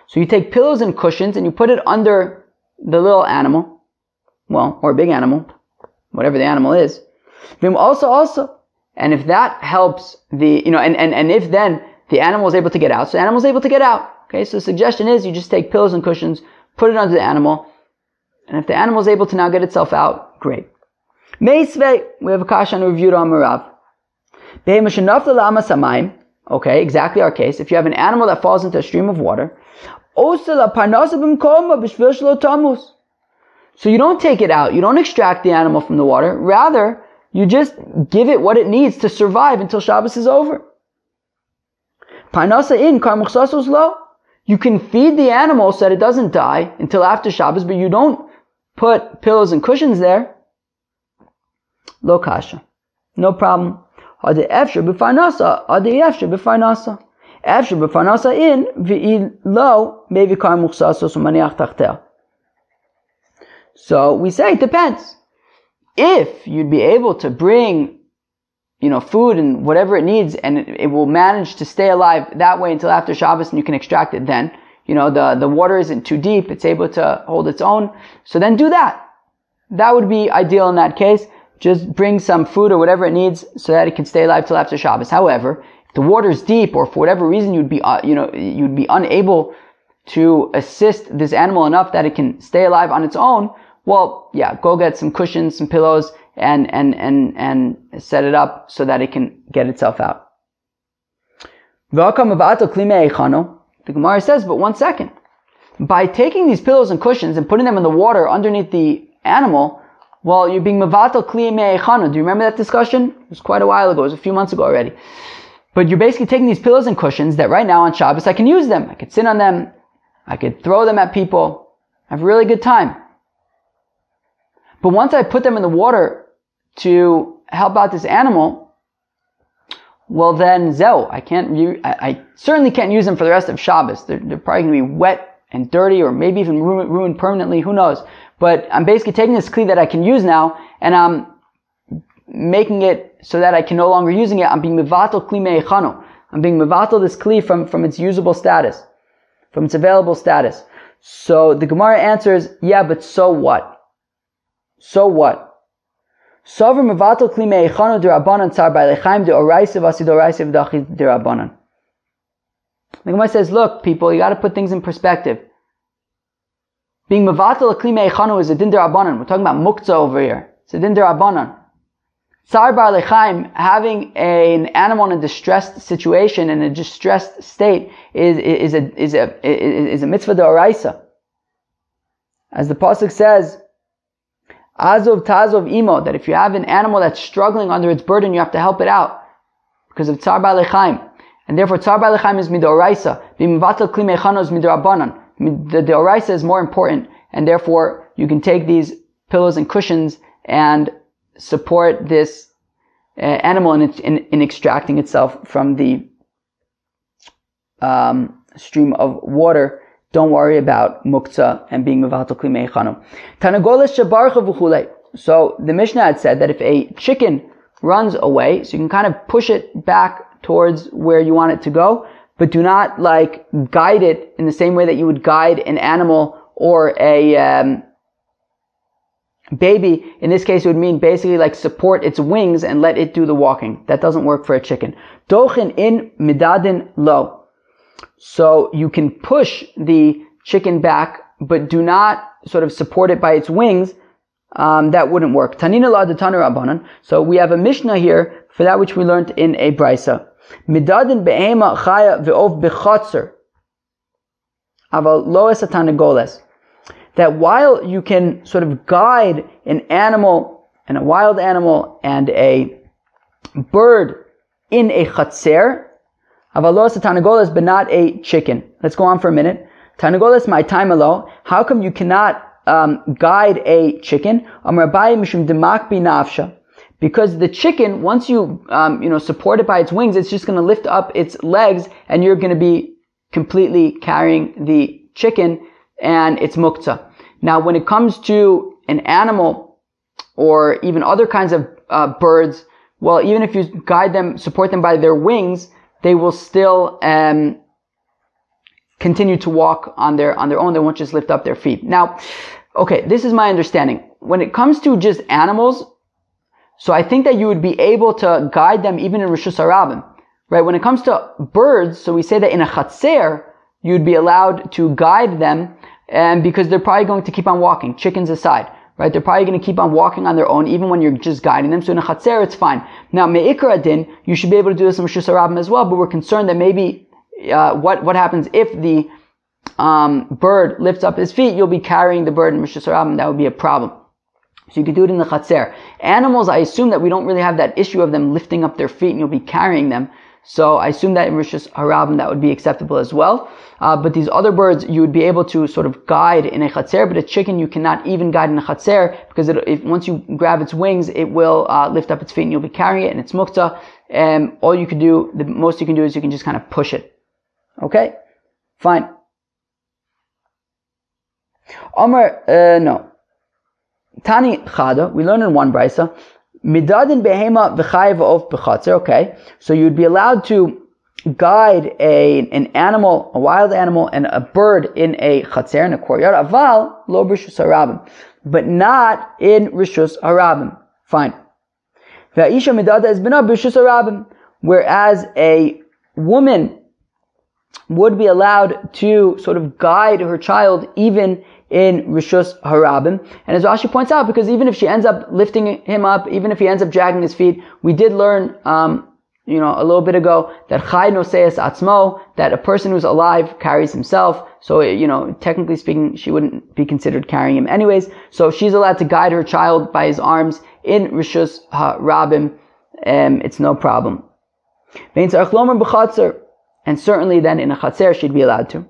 So you take pillows and cushions and you put it under the little animal, or a big animal, whatever the animal is. And if that helps and if then the animal is able to get out, so the animal is able to get out. Okay, so the suggestion is you just take pillows and cushions, put it under the animal, and if the animal is able to now get itself out, great. Meisvei, we have a kasha and reviewed on Marav. Okay, exactly our case. If you have an animal that falls into a stream of water, so you don't take it out, you don't extract the animal from the water, rather, you just give it what it needs to survive until Shabbos is over. You can feed the animal so that it doesn't die until after Shabbos, but you don't put pillows and cushions there. Lo kasha. No problem. So we say it depends. If you'd be able to bring, food and whatever it needs, and it will manage to stay alive that way until after Shabbos, and you can extract it then, the water isn't too deep, it's able to hold its own, so then do that. That would be ideal in that case. Just bring some food or whatever it needs so that it can stay alive till after Shabbos. However, if the water's deep, or for whatever reason you'd be unable to assist this animal enough that it can stay alive on its own, well, yeah, go get some cushions, some pillows, and set it up so that it can get itself out. The Gemara says, but 1 second. by taking these pillows and cushions and putting them in the water underneath the animal, well, you're being mevatel kli me'echanu. Do you remember that discussion? It was quite a while ago. It was a few months ago already. But you're basically taking these pillows and cushions that right now on Shabbos I can use them. I could sit on them. I could throw them at people. Have a really good time. But once I put them in the water to help out this animal, well then, zeo, I certainly can't use them for the rest of Shabbos. They're probably going to be wet and dirty, or maybe even ruined permanently, who knows. But I'm basically taking this kli that I can use now, and I'm making it so that I can no longer using it. I'm being mevatel kli me'echanu. I'm being mevatel this kli from its usable status, from its available status. So the Gemara answers, yeah, but so what? So what? Sover mevatel kli me'echanu d'Rabbanan tzar ba'alechaim d'oraisa v'asidoraisa v'dachi d'Rabbanan. The Gemara says, look, people, you got to put things in perspective. Being mevatel kli me'echanu is a din d'Rabbanan. We're talking about muktzah over here. It's a din d'Rabbanan. Tzar ba'alechaim, having an animal in a distressed situation, in a distressed state, is a mitzvah d'oraisa. As the pasuk says, Azov tazov imo, that if you have an animal that's struggling under its burden, you have to help it out because of tzar ba'alechaim. And therefore tzar ba'alechaim is midoraisa. B'mivatel kli me'echanu is midorabanan. The deoraisa is more important, and therefore you can take these pillows and cushions and support this animal in extracting itself from the stream of water. Don't worry about muktzah and being mevatel kli me'echanu. Tanagoles shebarcha v'chulei. So the Mishnah had said that if a chicken runs away, so you can kind of push it back towards where you want it to go, but do not guide it in the same way that you would guide an animal or a baby. In this case, it would mean basically support its wings and let it do the walking. That doesn't work for a chicken. Dochin in midadin lo. So you can push the chicken back, but do not sort of support it by its wings. That wouldn't work. Tanina la detanu rabbanan. So we have a Mishnah here for that which we learned in a brisa. Midadin be'ema chaya ve'ov b'chotzer. Aval lo es atanagoles. That while you can sort of guide an animal, and a wild animal, and a bird in a chatzer, avalos tanagolas, but not a chicken. Let's go on for a minute. Tanagolas my time alo. How come you cannot guide a chicken? Amar Abaye mishum demak bi nafsha. Because the chicken, once you support it by its wings, it's just going to lift up its legs, and you're going to be completely carrying the chicken, and it's muktzah. Now, when it comes to an animal or even other kinds of birds, well, even if you guide them, support them by their wings, they will still continue to walk on their own. They won't just lift up their feet. Now, okay, this is my understanding. When it comes to just animals, so I think that you would be able to guide them even in Rishus Harabim, right? When it comes to birds, so we say that in a chatzer, you'd be allowed to guide them, and because they're probably going to keep on walking, chickens aside, right? They're probably going to keep on walking on their own, even when you're just guiding them. So in a chatzer, it's fine. Now, me'ikra din, you should be able to do this in Rishus Harabim as well, but we're concerned that maybe, what happens if the, bird lifts up his feet, you'll be carrying the bird in Rishus Harabim, that would be a problem. So you could do it in the chatzer. Animals, I assume that we don't really have that issue of them lifting up their feet and you'll be carrying them. So I assume that in Rishus Harabim that would be acceptable as well. But these other birds, you would be able to sort of guide in a chatzer, but a chicken you cannot even guide in a chatzer, because once you grab its wings, it will lift up its feet and you'll be carrying it, and it's muktzah. All you can do, the most you can do is you can just kind of push it. Okay? Fine. No. Tani Chada, we learn in one brisa, midadin behema v'chayev of b'chatzer. Okay, so you'd be allowed to guide an animal, a wild animal, and a bird in a chatzer, in a courtyard. Aval lo b'rishus harabim, but not in rishus harabim. Fine. V'aisha midada is b'na b'rishus harabim, whereas a woman would be allowed to sort of guide her child even in Rishus Harabim. And as Rashi points out, because even if she ends up lifting him up, even if he ends up dragging his feet, we did learn a little bit ago, that chai noseas atzmo, that a person who's alive carries himself. So, technically speaking, she wouldn't be considered carrying him anyways. So she's allowed to guide her child by his arms in Rishus HaRabim. It's no problem. And certainly then in a chatzer she'd be allowed to.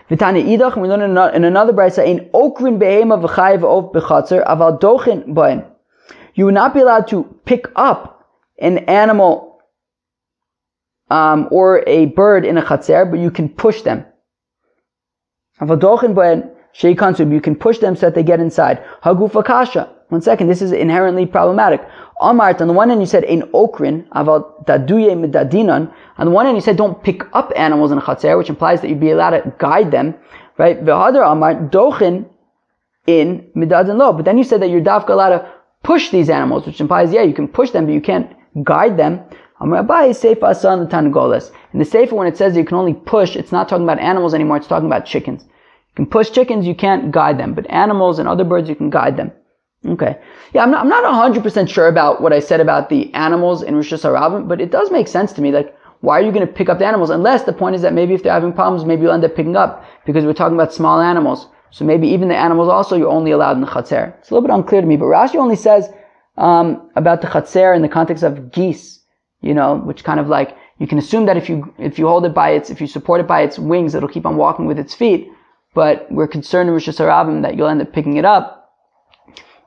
V'tani idach, we learn in another brayso, in okrin behema v'chayev of b'chatzer aval dochin boen. You would not be allowed to pick up an animal or a bird in a chatzer, but you can push them. Aval dochin boen sheikansub, you can push them so that they get inside. Hagufa kasha. One second, this is inherently problematic. Amart, on the one hand you said in okrin, aval daduye midadinan. On the one hand you said don't pick up animals in a chatzer, which implies that you'd be allowed to guide them, right? V'hadar amart dochin in midadin lo. But then you said that you're dafka allowed to push these animals, which implies, you can push them, but you can't guide them. Amar Abai seifa asan l'tanagolas. In the seifa, when it says you can only push, it's not talking about animals anymore, it's talking about chickens. You can push chickens, you can't guide them, but animals and other birds, you can guide them. Okay. Yeah, I'm not 100% sure about what I said about the animals in Rishus HaRabim, but it does make sense to me. Like, why are you going to pick up the animals? Unless the point is that maybe if they're having problems, maybe you'll end up picking up, because we're talking about small animals. So maybe even the animals also, you're only allowed in the chatzer. It's a little bit unclear to me, but Rashi only says about the chatzer in the context of geese, which kind of like, you can assume that if you hold it if you support it by its wings, it'll keep on walking with its feet. But we're concerned in Rishus HaRabim that you'll end up picking it up.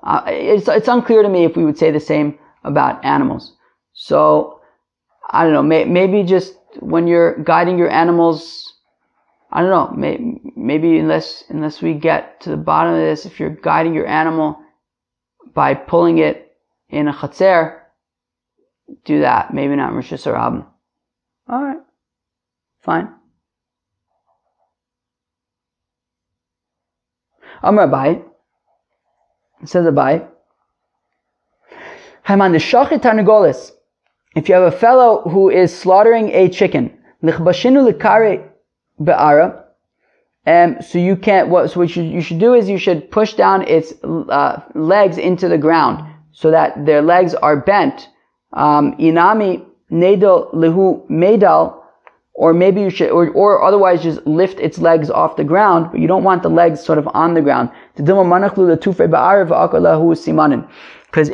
It's unclear to me if we would say the same about animals. So, I don't know, maybe just when you're guiding your animals, I don't know, maybe unless we get to the bottom of this, if you're guiding your animal by pulling it in a chatzer, do that. Maybe not Rishus HaRabim. Alright. Fine. Amar Abai. It says Abai, if you have a fellow who is slaughtering a chicken, so you can't. So what you should do is you should push down its legs into the ground so that their legs are bent. Inami nedal lehu medal. Or maybe you should, or otherwise just lift its legs off the ground, but you don't want the legs sort of on the ground. Because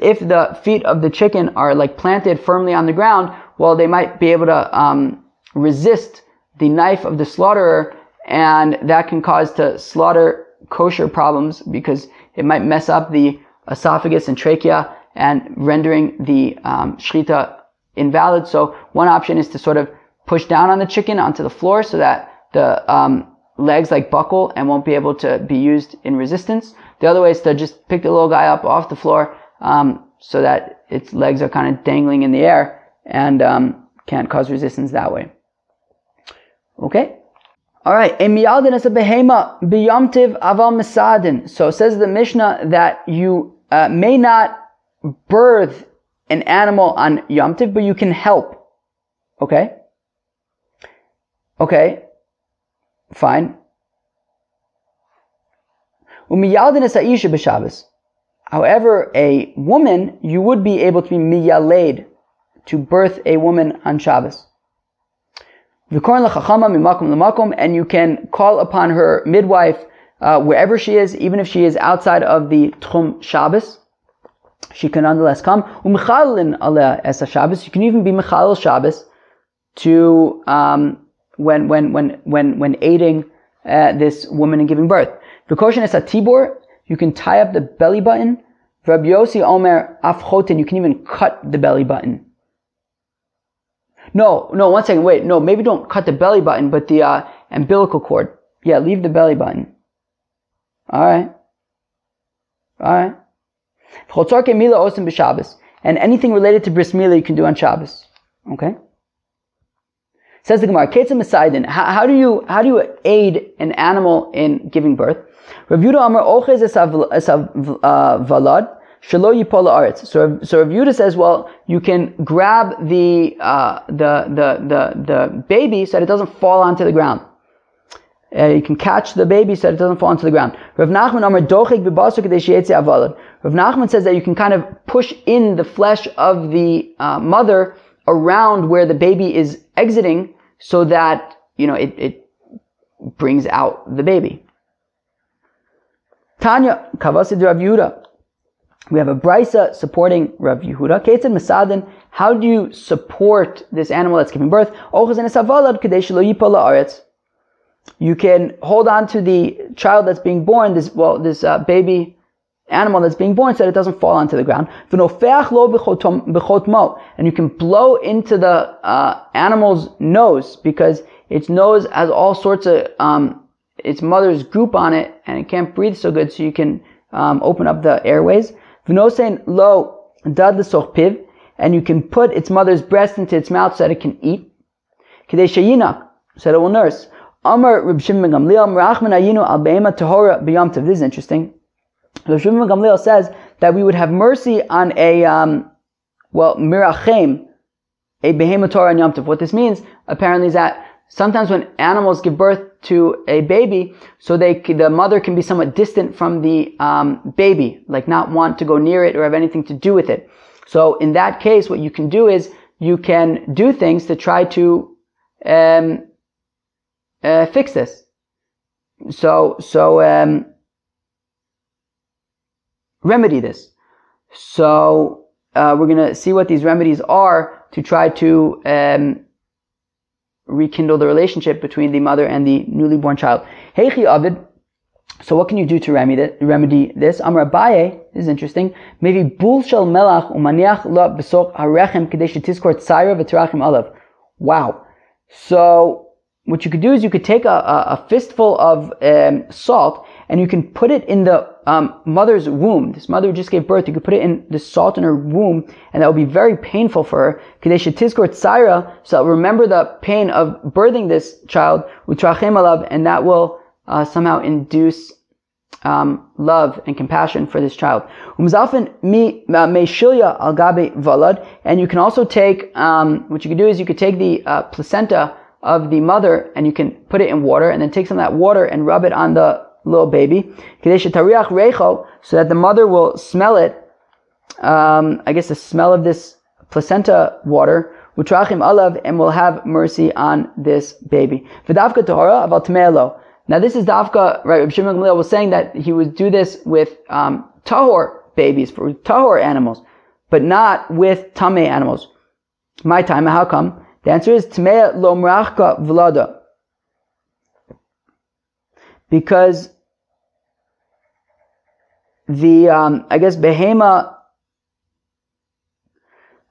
if the feet of the chicken are like planted firmly on the ground, well, they might be able to resist the knife of the slaughterer, and that can cause to slaughter kosher problems because it might mess up the esophagus and trachea and rendering the shechita invalid. So one option is to sort of push down on the chicken onto the floor so that the legs like buckle and won't be able to be used in resistance. The other way is to just pick the little guy up off the floor so that its legs are kind of dangling in the air and can't cause resistance that way. Okay? Alright. So it says the Mishnah that you may not birth an animal on Yom Tiv, but you can help. Okay? Okay, fine. However, a woman, you would be able to be miyaled, to birth a woman on Shabbos. And you can call upon her midwife wherever she is, even if she is outside of the Tchum Shabbos. She can nonetheless come. You can even be Mechalel Shabbos to when aiding this woman in giving birth. Precaution is a tibor. You can tie up the belly button. Rabbi Yossi Omer afchotin. You can even cut the belly button. No, 1 second. Wait, no, maybe don't cut the belly button, but the umbilical cord. Yeah, leave the belly button. Alright. And anything related to bris milah you can do on Shabbos. Okay? Says the Gemara, Ketzim Mesaidin. How do you aid an animal in giving birth? Rav Yehuda Amar Ochez esav valad shelo yipol la'aretz. So Rav Yehuda says, well, you can grab the baby so that it doesn't fall onto the ground. You can catch the baby so that it doesn't fall onto the ground. Rav Nachman Amar dochik b'baso kadei sheyetze avalad. Rav Nachman says that you can kind of push in the flesh of the mother around where the baby is exiting so that, it brings out the baby. Tanya, Kavasid Rav Yehuda. We have a brisa supporting Rav Yehuda. Ketzad Mesadin, how do you support this animal that's giving birth? You can hold on to the child that's being born, this baby animal that's being born, so that it doesn't fall onto the ground. And you can blow into the animal's nose, because its nose has all sorts of its mother's goop on it, and it can't breathe so good, so you can open up the airways. And you can put its mother's breast into its mouth so that it can eat. So that it will nurse. This is interesting. Reb Shimon ben Gamliel says that we would have mercy on a mirachem, a behema Torah on Yom Tov. What this means, apparently, is that sometimes when animals give birth to a baby, so the mother can be somewhat distant from the baby, like not want to go near it or have anything to do with it. So in that case, what you can do is you can do things to try to fix this. So remedy this. So we're going to see what these remedies are to try to rekindle the relationship between the mother and the newly born child. Heichi Avid. So what can you do to remedy this? Amar Abaye, this is interesting. Maybe bul shel melach umaniach la besok harechem kadesh tiskor tzaira v'terachim alav. Wow. So what you could do is you could take a fistful of salt, and you can put it in the mother's womb. This mother who just gave birth, you could put it in the salt in her womb, and that would be very painful for her. Kadesh tiskor tzaira, so remember the pain of birthing this child, u'trachem alav, and that will somehow induce love and compassion for this child. And you can also take, what you could do is you could take the placenta of the mother, and you can put it in water, and then take some of that water and rub it on the little baby, so that the mother will smell it, the smell of this placenta water, and will have mercy on this baby. Now this is Dafka, right? Reb Shimon ben Gamliel was saying that he would do this with tahor babies, for tahor animals, but not with tameh animals. My time, how come? The answer is Tmea lo mrachka vlada. Because the behema,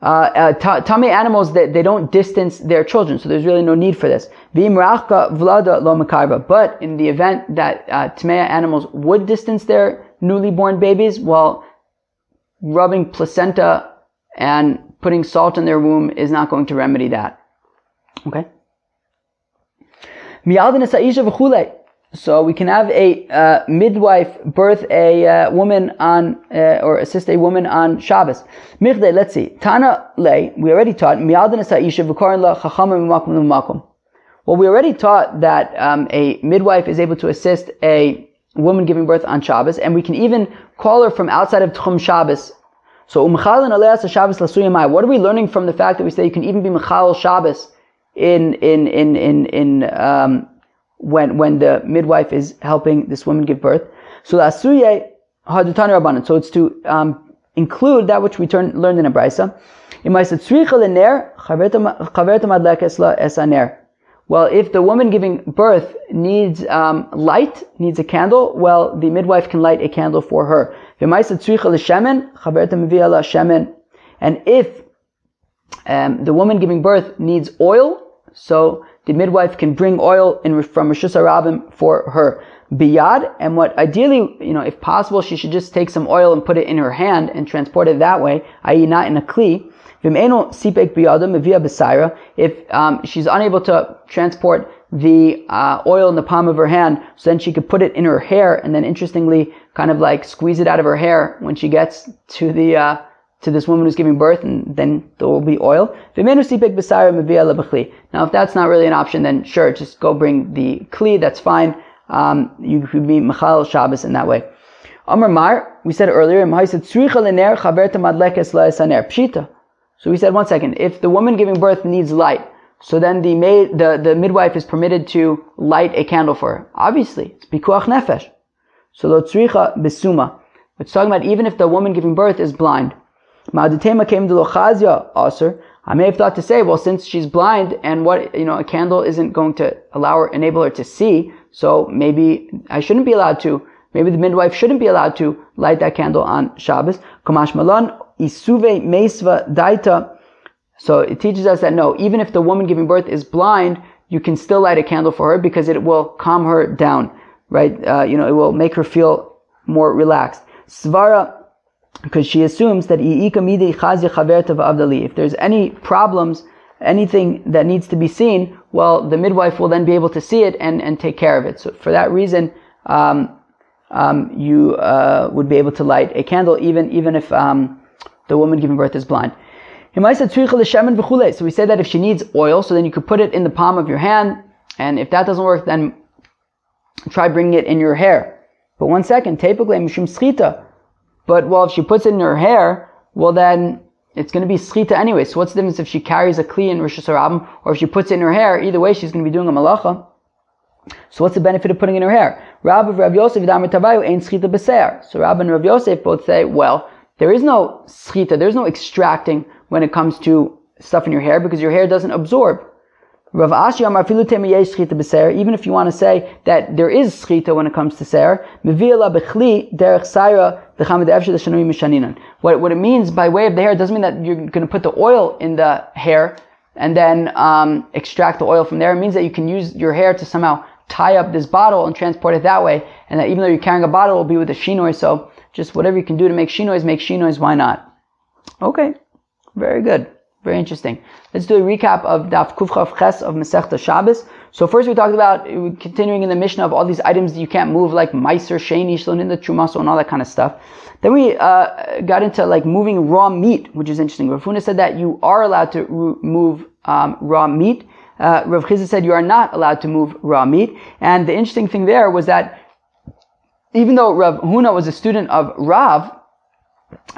tamei animals, they don't distance their children, so there's really no need for this. But in the event that tamei animals would distance their newly born babies, well, rubbing placenta and putting salt in their womb is not going to remedy that. Okay? So we can have a midwife birth a woman on, or assist a woman on Shabbos. Mirde, let's see. Tana lei, we already taught, well, we already taught that a midwife is able to assist a woman giving birth on Shabbos, and we can even call her from outside of Tchum Shabbos. So, what are we learning from the fact that we say you can even be Mechal Shabbos when the midwife is helping this woman give birth? So it's to include that which we learned in a brisa. Well, if the woman giving birth needs light, needs a candle, well, the midwife can light a candle for her. And if the woman giving birth needs oil, so the midwife can bring oil from Rishus HaRabim for her biyad, and what ideally, if possible, she should just take some oil and put it in her hand and transport it that way, i.e. not in a kli. If she's unable to transport the oil in the palm of her hand, so then she could put it in her hair, and then interestingly, kind of like squeeze it out of her hair when she gets to this woman who's giving birth, and then there will be oil. Now, if that's not really an option, then sure, just go bring the kli, that's fine. You could be Mechal Shabbos in that way. Amar Mar, we said earlier, Pshita. So we said, one second, if the woman giving birth needs light, so then the midwife is permitted to light a candle for her. Obviously, it's pikuach nefesh. So lo tzricha besuma. It's talking about even if the woman giving birth is blind. Ma'aditema came to lo chazia aser. I may have thought to say, well, since she's blind and a candle isn't going to enable her to see, so maybe I shouldn't be allowed to. Maybe the midwife shouldn't be allowed to light that candle on Shabbos. Kamash malan isuve meisva daita. So it teaches us that no, even if the woman giving birth is blind, you can still light a candle for her because it will calm her down, right? It will make her feel more relaxed. Svara, because she assumes that if there's any problems, anything that needs to be seen, well, the midwife will then be able to see it and take care of it. So for that reason, you would be able to light a candle even if the woman giving birth is blind. So we say that if she needs oil, so then you could put it in the palm of your hand, and if that doesn't work, then try bringing it in your hair. But one second, but if she puts it in her hair, well then it's going to be schita anyway. So what's the difference if she carries a kli in Rosh Hashanah, or if she puts it in her hair? Either way, she's going to be doing a malacha. So what's the benefit of putting it in her hair? Rab and Rav Yosef ain't schita b'seir. So Rab and Rav Yosef both say, well, there is no schita, there's no extracting when it comes to stuff in your hair because your hair doesn't absorb. Rav Ashi amar filu temi yesh schita b'seir. Even if you want to say that there is schita when it comes to seir, mevi'ela b'chli derech sayra d'chamid efshe d'shanui mishaninan. What it means by way of the hair doesn't mean that you're going to put the oil in the hair and then extract the oil from there. It means that you can use your hair to somehow tie up this bottle and transport it that way, and that even though you're carrying a bottle, it will be with a shinoi. So just whatever you can do to make shinois, why not? Okay, very good. Very interesting. Let's do a recap of Daf Kuf Chav Ches of Masechta Shabbos. So first we talked about, continuing in the Mishnah, of all these items that you can't move, like Meiser, Sheni, Shlonin, the Trumaso, and all that kind of stuff. Then we got into like moving raw meat, which is interesting. Rav Huna said that you are allowed to move raw meat. Rav Chizah said you are not allowed to move raw meat. And the interesting thing there was that even though Rav Huna was a student of Rav,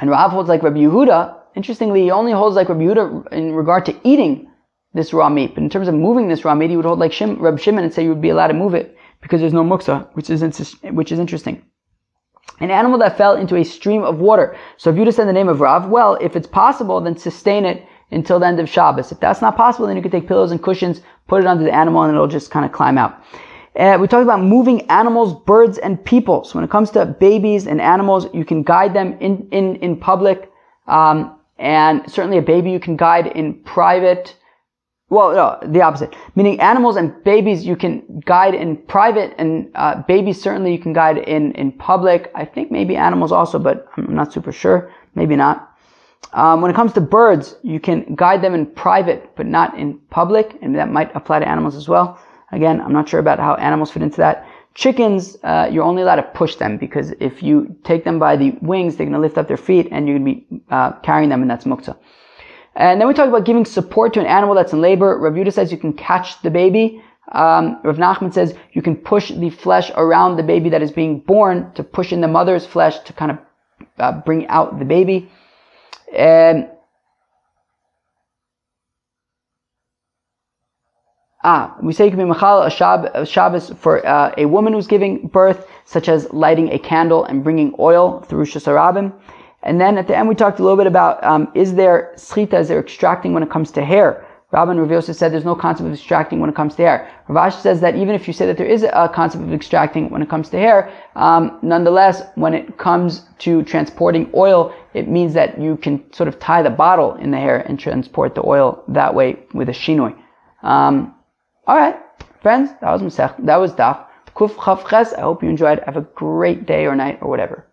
and Rav holds like Rabbi Yehuda, interestingly, he only holds like Rabbi Yehuda in regard to eating this raw meat. But in terms of moving this raw meat, he would hold like Reb Shimon and say you would be allowed to move it because there's no muksa, which is interesting. An animal that fell into a stream of water. So if you just said the name of Rav, well, if it's possible, then sustain it until the end of Shabbos. If that's not possible, then you can take pillows and cushions, put it under the animal, and it'll just kind of climb out. We talked about moving animals, birds, and people. So when it comes to babies and animals, you can guide them in public. And certainly a baby you can guide in private. Well, no, the opposite. Meaning animals and babies you can guide in private, and babies certainly you can guide in public. I think maybe animals also, but I'm not super sure. Maybe not. When it comes to birds, you can guide them in private, but not in public, and that might apply to animals as well. Again, I'm not sure about how animals fit into that. Chickens, you're only allowed to push them, because if you take them by the wings, they're going to lift up their feet and you're going to be carrying them, and that's muktzah. And then we talk about giving support to an animal that's in labor. Rav Yehuda says you can catch the baby. Rav Nachman says you can push the flesh around the baby that is being born to push in the mother's flesh to kind of bring out the baby. And we say you can be machal a Shabbos for a woman who's giving birth, such as lighting a candle and bringing oil through Rosh Hashanah. And then at the end we talked a little bit about is there schita, is there extracting when it comes to hair? Rabbi and Rav Yosef said there's no concept of extracting when it comes to hair. Rav Ashi says that even if you say that there is a concept of extracting when it comes to hair, nonetheless, when it comes to transporting oil, it means that you can sort of tie the bottle in the hair and transport the oil that way with a shinoi. Alright, friends, that was Daf Kuf Chav Ches. I hope you enjoyed. Have a great day or night or whatever.